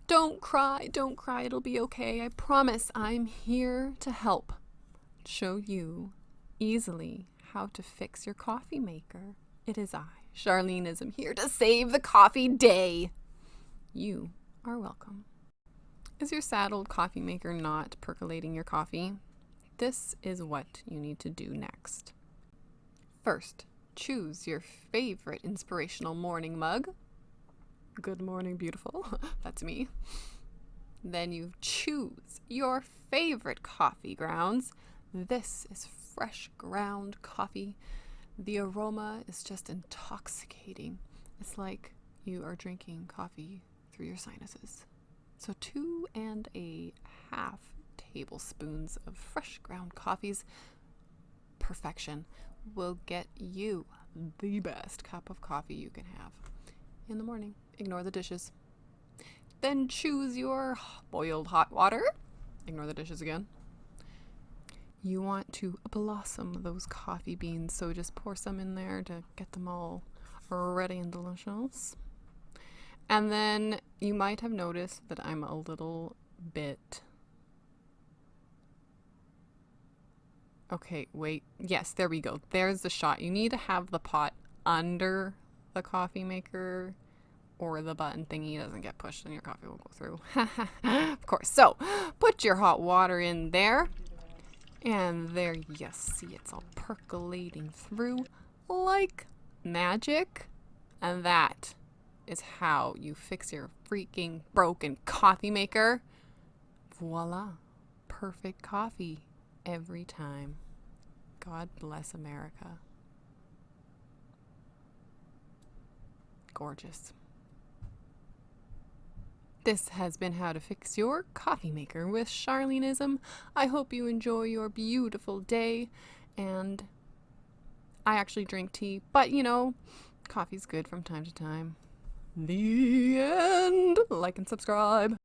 Don't cry, don't cry, it'll be okay. I promise I'm here to help. Show you easily how to fix your coffee maker. It is I, Charleneism, here to save the coffee day. You are welcome. Is your sad old coffee maker not percolating your coffee? This is what you need to do next. First, choose your favorite inspirational morning mug. Good morning, beautiful. That's me. Then you choose your favorite coffee grounds. This is fresh ground coffee. The aroma is just intoxicating. It's like you are drinking coffee through your sinuses. So 2.5 tablespoons of fresh ground coffees, perfection, will get you the best cup of coffee you can have in the morning. Ignore the dishes. Then choose your boiled hot water. Ignore the dishes again. You want to blossom those coffee beans, so just pour some in there to get them all ready and delicious. And then you might have noticed that I'm a little bit... Okay, wait. Yes, there we go. There's the shot. You need to have the pot under the coffee maker, or the button thingy doesn't get pushed and your coffee will go through. Of course. So, put your hot water in there. And there you see it's all percolating through like magic. And that is how you fix your freaking broken coffee maker. Voila. Perfect coffee every time. God bless America. Gorgeous. This has been How to Fix Your Coffee Maker with Charleneism. I hope you enjoy your beautiful day. And I actually drink tea, but you know, coffee's good from time to time. The end. Like and subscribe.